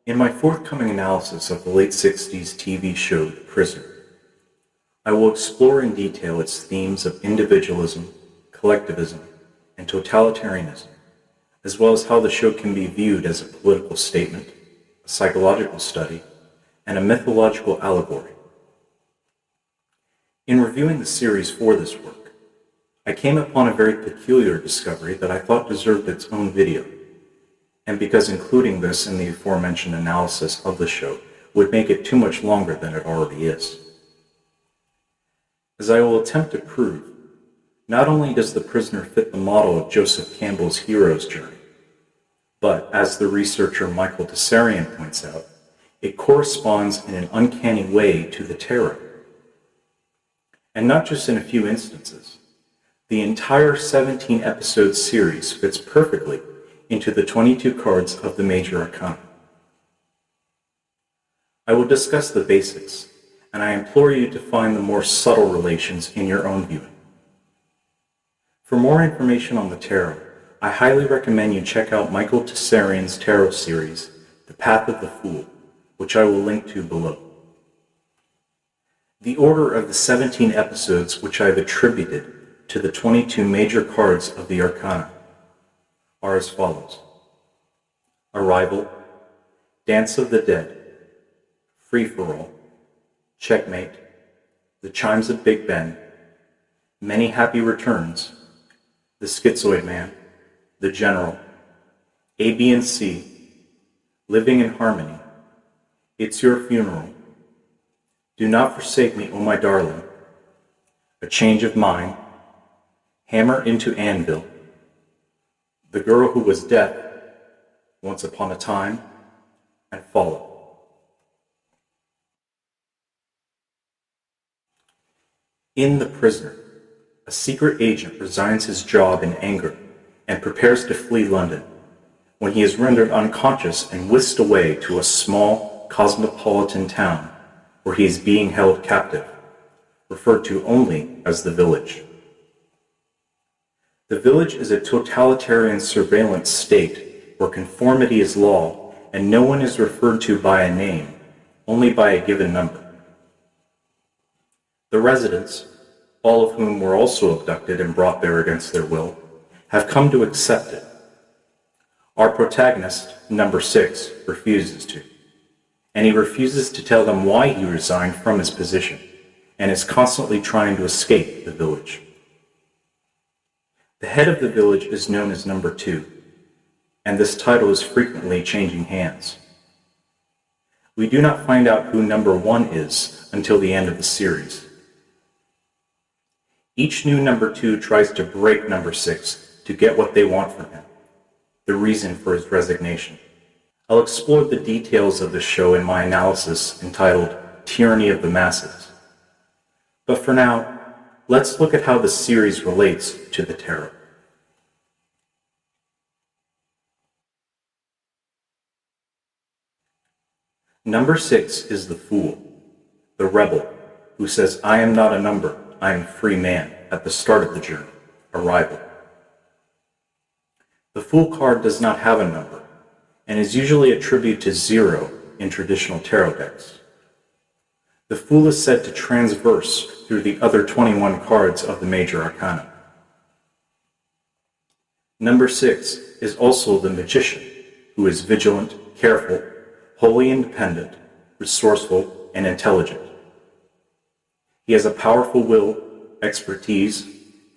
In my forthcoming analysis of the late 60s TV show The Prisoner, I will explore in detail its themes of individualism, collectivism, and totalitarianism, as well as how the show can be viewed as a political statement, a psychological study, and a mythological allegory. In reviewing the series for this work, I came upon a very peculiar discovery that I thought deserved its own video, and because including this in the aforementioned analysis of the show would make it too much longer than it already is. As I will attempt to prove, not only does The Prisoner fit the model of Joseph Campbell's hero's journey, but, as the researcher Michael Tsarion points out, it corresponds in an uncanny way to the tarot. And not just in a few instances. The entire 17-episode series fits perfectly into the 22 cards of the major arcana. I will discuss the basics, and I implore you to find the more subtle relations in your own viewing. For more information on the tarot, I highly recommend you check out Michael Tsarion's tarot series, The Path of the Fool, which I will link to below. The order of the 17 episodes which I've attributed to the 22 major cards of the arcana are as follows: Arrival, Dance of the Dead, Free-for-All, Checkmate, The Chimes of Big Ben, Many Happy Returns, The Schizoid Man, The General, A, B, and C, Living in Harmony, It's Your Funeral, Do Not Forsake Me, Oh My Darling, A Change of Mind, Hammer into Anvil, The Girl Who Was Death, Once Upon a Time, and Follow. In The Prisoner, a secret agent resigns his job in anger and prepares to flee London when he is rendered unconscious and whisked away to a small cosmopolitan town where he is being held captive, referred to only as the Village. The Village is a totalitarian surveillance state where conformity is law and no one is referred to by a name, only by a given number. The residents, all of whom were also abducted and brought there against their will, have come to accept it. Our protagonist, number 6, refuses to, and he refuses to tell them why he resigned from his position and is constantly trying to escape the Village. The head of the Village is known as number 2, and this title is frequently changing hands. We do not find out who number 1 is until the end of the series. Each new number 2 tries to break number 6 to get what they want from him, the reason for his resignation. I'll explore the details of the show in my analysis entitled Tyranny of the Masses. But for now, let's look at how the series relates to the tarot. Number 6 is the Fool, the rebel, who says, "I am not a number, I am a free man," at the start of the journey, Arrival. The Fool card does not have a number, and is usually attributed to 0 in traditional tarot decks. The Fool is said to transverse through the other 21 cards of the major arcana. Number 6 is also the Magician, who is vigilant, careful, wholly independent, resourceful, and intelligent. He has a powerful will, expertise,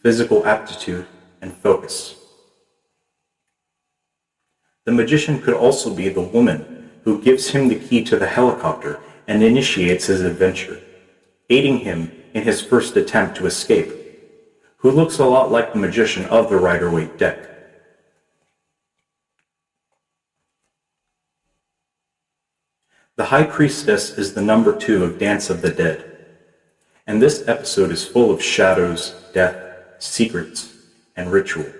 physical aptitude, and focus. The Magician could also be the woman who gives him the key to the helicopter and initiates his adventure, aiding him in his first attempt to escape, who looks a lot like the Magician of the Rider-Waite deck. The High Priestess is the number 2 of Dance of the Dead, and this episode is full of shadows, death, secrets, and ritual.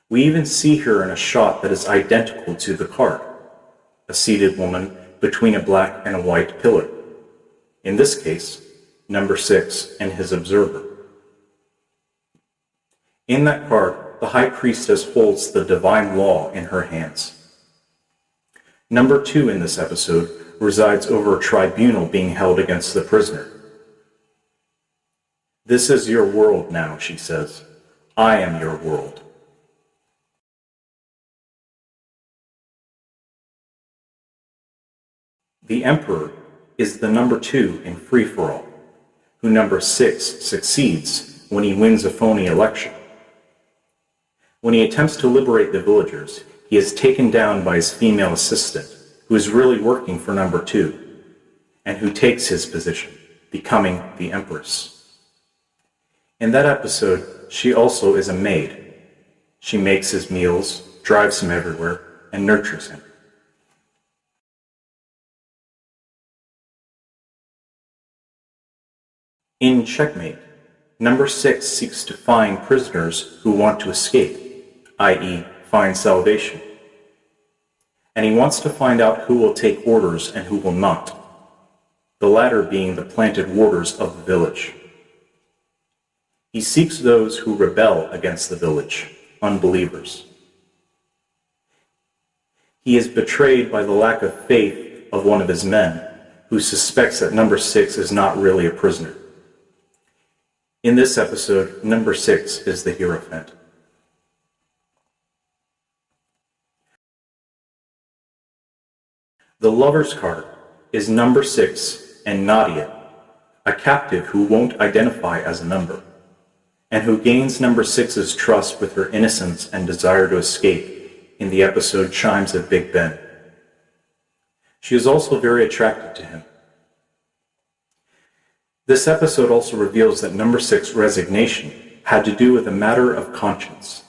We even see her in a shot that is identical to the card, a seated woman between a black and a white pillar. In this case, number 6 and his observer. In that card, the High Priestess holds the divine law in her hands. Number 2 in this episode resides over a tribunal being held against the prisoner. "This is your world now," she says. "I am your world." The Emperor is the number 2 in Free-for-All, who number 6 succeeds when he wins a phony election. When he attempts to liberate the villagers, he is taken down by his female assistant, who is really working for number 2, and who takes his position, becoming the Empress. In that episode, she also is a maid. She makes his meals, drives him everywhere, and nurtures him. In Checkmate, number 6 seeks to find prisoners who want to escape, i.e., find salvation. And he wants to find out who will take orders and who will not, the latter being the planted warders of the village. He seeks those who rebel against the village, unbelievers. He is betrayed by the lack of faith of one of his men, who suspects that number 6 is not really a prisoner. In this episode, number 6 is the Hierophant. The Lover's card is number 6 and Nadia, a captive who won't identify as a number, and who gains number 6's trust with her innocence and desire to escape in the episode Chimes of Big Ben. She is also very attracted to him. This episode also reveals that number 6's resignation had to do with a matter of conscience,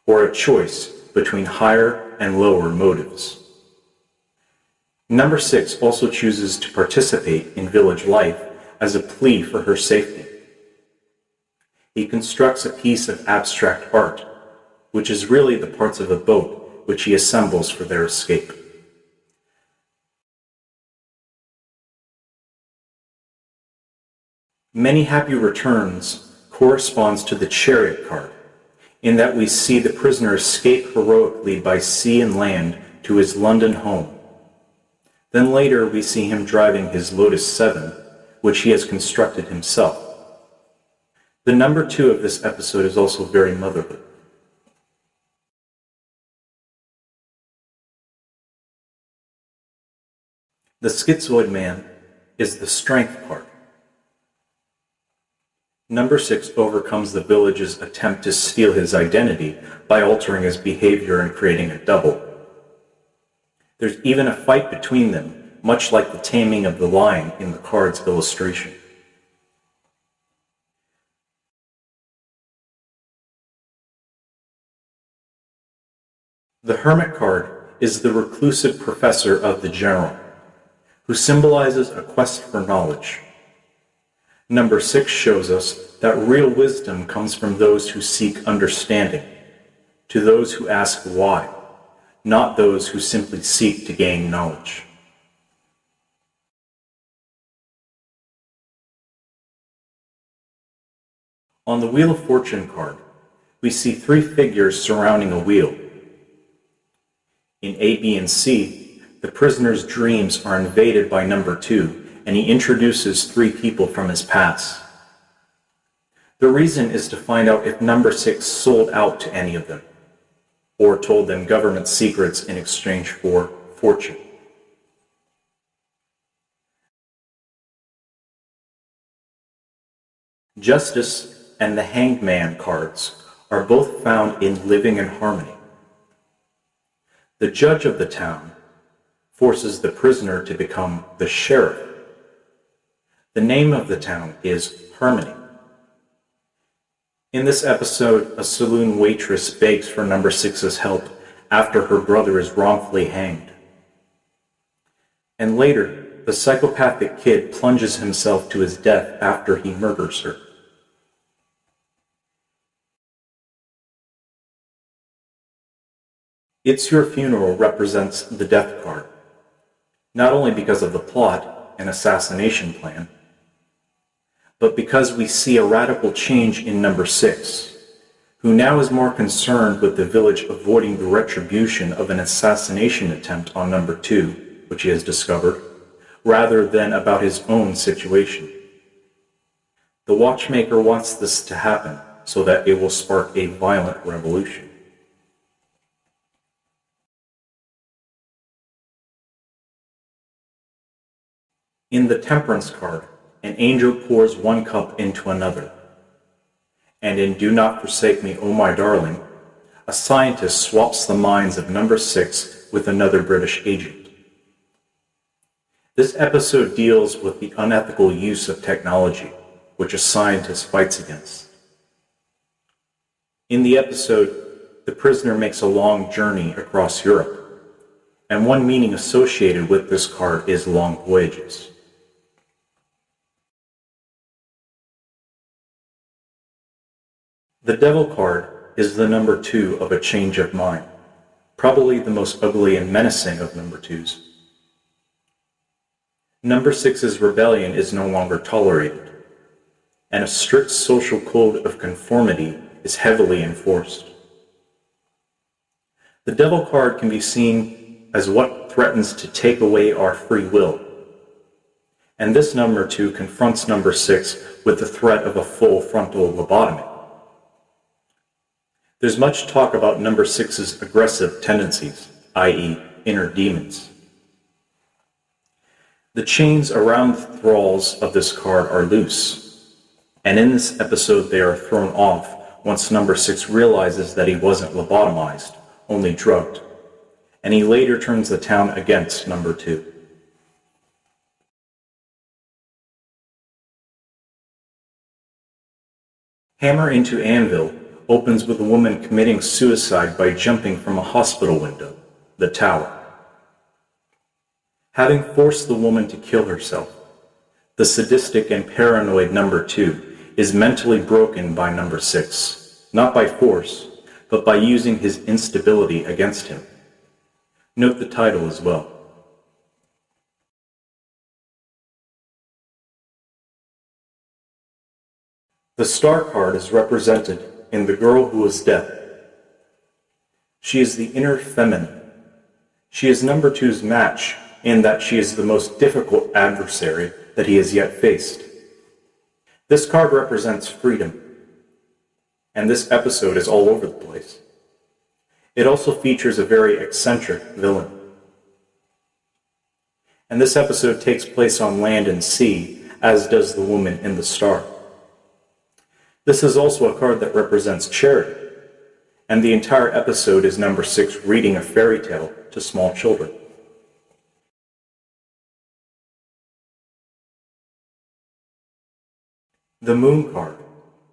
or a choice between higher and lower motives. Number 6 also chooses to participate in village life as a plea for her safety. He constructs a piece of abstract art, which is really the parts of a boat which he assembles for their escape. Many Happy Returns corresponds to the Chariot card, in that we see the prisoner escape heroically by sea and land to his London home. Then later we see him driving his Lotus 7, which he has constructed himself. The number 2 of this episode is also very motherly. The Schizoid Man is the Strength card. Number 6 overcomes the village's attempt to steal his identity by altering his behavior and creating a double. There's even a fight between them, much like the taming of the lion in the card's illustration. The Hermit card is the reclusive professor of the general, who symbolizes a quest for knowledge. Number 6 shows us that real wisdom comes from those who seek understanding, to those who ask why, not those who simply seek to gain knowledge. On the Wheel of Fortune card, we see 3 figures surrounding a wheel. In A, B, and C, the prisoner's dreams are invaded by number 2, and he introduces 3 people from his past. The reason is to find out if number 6 sold out to any of them, or told them government secrets in exchange for fortune. Justice and the Hanged Man cards are both found in Living in Harmony. The judge of the town forces the prisoner to become the sheriff. The name of the town is Harmony. In this episode, a saloon waitress begs for number 6's help after her brother is wrongfully hanged. And later, the psychopathic kid plunges himself to his death after he murders her. It's Your Funeral represents the death card, not only because of the plot and assassination plan, but because we see a radical change in number 6, who now is more concerned with the village avoiding the retribution of an assassination attempt on number 2, which he has discovered, rather than about his own situation. The watchmaker wants this to happen so that it will spark a violent revolution. In the Temperance card, an angel pours one cup into another. And in Do Not Forsake Me, O My Darling, a scientist swaps the minds of number 6 with another British agent. This episode deals with the unethical use of technology, which a scientist fights against. In the episode, the prisoner makes a long journey across Europe, and one meaning associated with this card is long voyages. The Devil card is the number 2 of a change of mind, probably the most ugly and menacing of number 2s. Number 6's rebellion is no longer tolerated, and a strict social code of conformity is heavily enforced. The Devil card can be seen as what threatens to take away our free will, and this number 2 confronts number 6 with the threat of a full frontal lobotomy. There's much talk about number 6's aggressive tendencies, i.e., inner demons. The chains around the thralls of this card are loose, and in this episode they are thrown off once number 6 realizes that he wasn't lobotomized, only drugged, and he later turns the town against number 2. Hammer into Anvil opens with a woman committing suicide by jumping from a hospital window, the tower. Having forced the woman to kill herself, the sadistic and paranoid number 2 is mentally broken by number 6, not by force, but by using his instability against him. Note the title as well. The Star card is represented in The Girl Who Was Death. She is the inner feminine. She is number 2's match in that she is the most difficult adversary that he has yet faced. This card represents freedom, and this episode is all over the place. It also features a very eccentric villain. And this episode takes place on land and sea, as does the woman in the star. This is also a card that represents charity, and the entire episode is number 6 reading a fairy tale to small children. The Moon card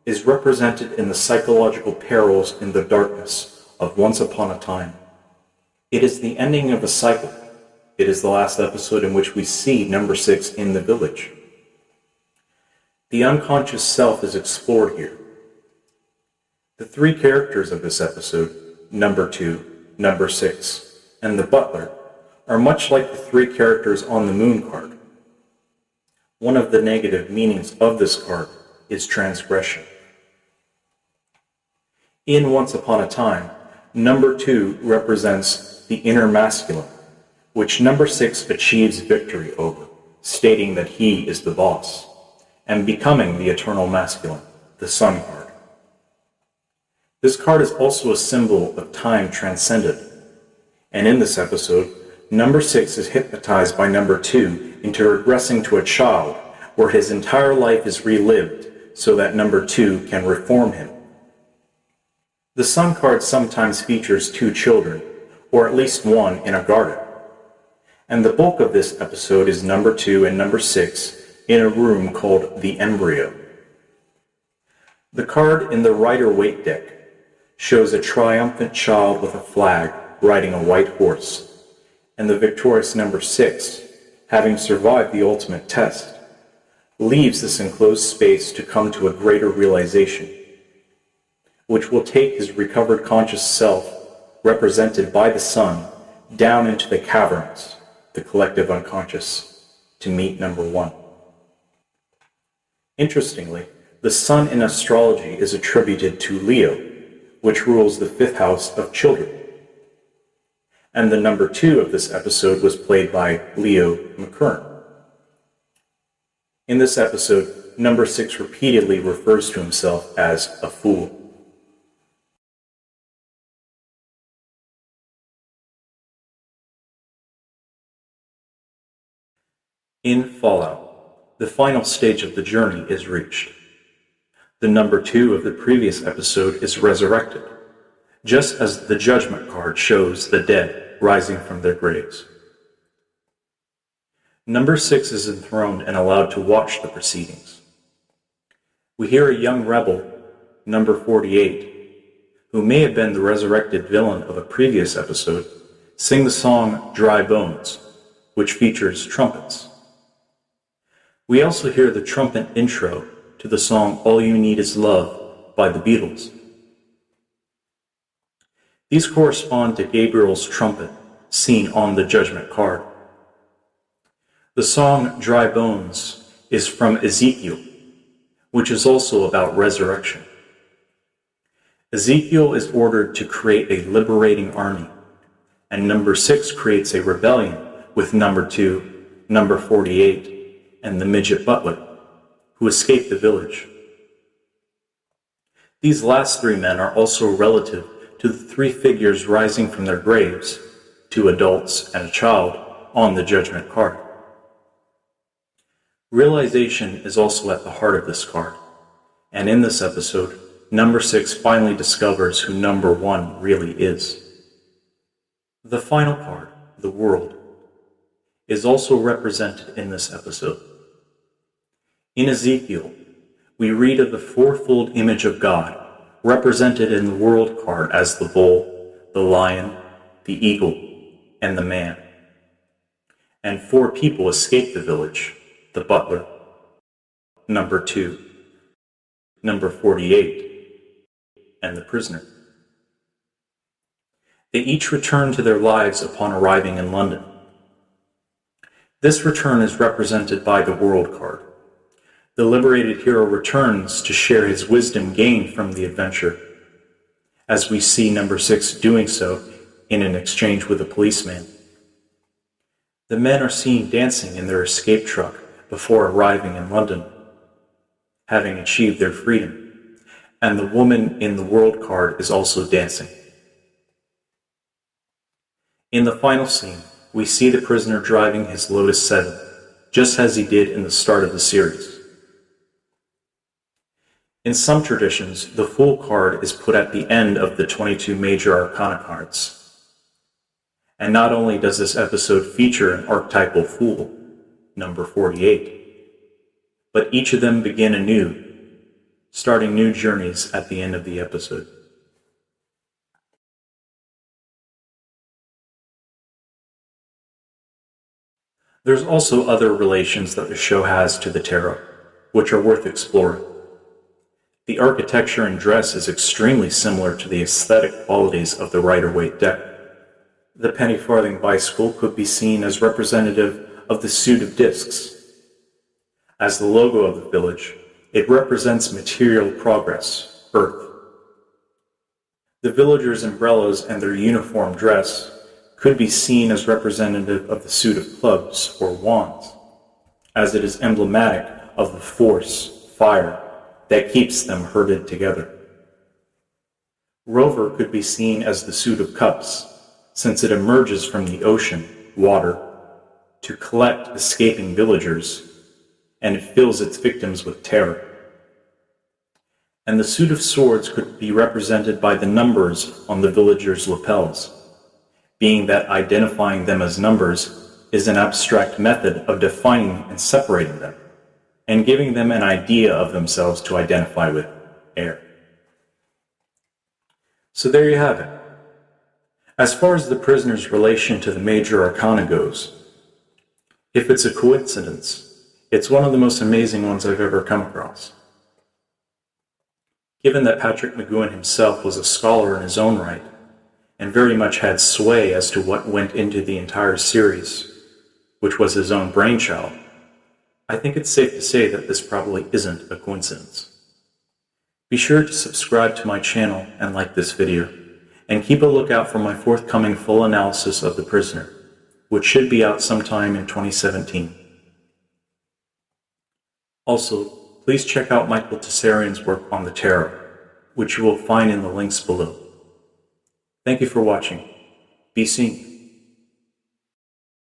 is represented in the psychological perils in the darkness of Once Upon a Time. It is the ending of a cycle. It is the last episode in which we see number 6 in the village. The unconscious self is explored here. The 3 characters of this episode, number 2, number 6, and the butler, are much like the 3 characters on the Moon card. One of the negative meanings of this card is transgression. In Once Upon a Time, number 2 represents the inner masculine, which number 6 achieves victory over, stating that he is the boss, and becoming the eternal masculine, the Sun card. This card is also a symbol of time transcended, and in this episode, number 6 is hypnotized by number 2 into regressing to a child where his entire life is relived so that number 2 can reform him. The Sun card sometimes features 2 children, or at least one in a garden, and the bulk of this episode is number 2 and number 6 in a room called the Embryo. The card in the Rider-Waite deck shows a triumphant child with a flag riding a white horse, and the victorious number 6, having survived the ultimate test, leaves this enclosed space to come to a greater realization, which will take his recovered conscious self, represented by the sun, down into the caverns, the collective unconscious, to meet number 1. Interestingly, the sun in astrology is attributed to Leo, which rules the fifth house of children. And the number 2 of this episode was played by Leo McKern. In this episode, number 6 repeatedly refers to himself as a fool. In Fallout, the final stage of the journey is reached. The number 2 of the previous episode is resurrected, just as the Judgment card shows the dead rising from their graves. Number 6 is enthroned and allowed to watch the proceedings. We hear a young rebel, number 48, who may have been the resurrected villain of a previous episode, sing the song Dry Bones, which features trumpets. We also hear the trumpet intro to the song All You Need Is Love by the Beatles. These correspond to Gabriel's trumpet seen on the Judgment card. The song Dry Bones is from Ezekiel, which is also about resurrection. Ezekiel is ordered to create a liberating army, and number 6 creates a rebellion with number 2, number 48, and the midget butler, who escaped the village. These last 3 men are also relative to the 3 figures rising from their graves, 2 adults and a child, on the Judgment card. Realization is also at the heart of this card, and in this episode, number 6 finally discovers who number 1 really is. The final card, the world, is also represented in this episode. In Ezekiel, we read of the fourfold image of God represented in the world card as the bull, the lion, the eagle, and the man. And 4 people escape the village: the butler, number 2, number 48, and the prisoner. They each return to their lives upon arriving in London. This return is represented by the world card. The liberated hero returns to share his wisdom gained from the adventure, as we see number 6 doing so in an exchange with a policeman. The men are seen dancing in their escape truck before arriving in London, having achieved their freedom, and the woman in the world card is also dancing. In the final scene, we see the prisoner driving his Lotus 7, just as he did in the start of the series. In some traditions, the Fool card is put at the end of the 22 major arcana cards. And not only does this episode feature an archetypal Fool, number 48, but each of them begin anew, starting new journeys at the end of the episode. There's also other relations that the show has to the tarot, which are worth exploring. The architecture and dress is extremely similar to the aesthetic qualities of the Rider-Waite deck. The penny farthing bicycle could be seen as representative of the suit of discs. As the logo of the village, it represents material progress, earth. The villagers' umbrellas and their uniform dress could be seen as representative of the suit of clubs or wands, as it is emblematic of the force, fire, that keeps them herded together. Rover could be seen as the suit of cups, since it emerges from the ocean, water, to collect escaping villagers, and it fills its victims with terror. And the suit of swords could be represented by the numbers on the villagers' lapels, being that identifying them as numbers is an abstract method of defining and separating them, and giving them an idea of themselves to identify with, air. So there you have it. As far as the prisoner's relation to the major arcana goes, if it's a coincidence, it's one of the most amazing ones I've ever come across. Given that Patrick McGoohan himself was a scholar in his own right, and very much had sway as to what went into the entire series, which was his own brainchild, I think it's safe to say that this probably isn't a coincidence. Be sure to subscribe to my channel and like this video, and keep a lookout for my forthcoming full analysis of The Prisoner, which should be out sometime in 2017. Also, please check out Michael Tsarion's work on the tarot, which you will find in the links below. Thank you for watching. Be seen.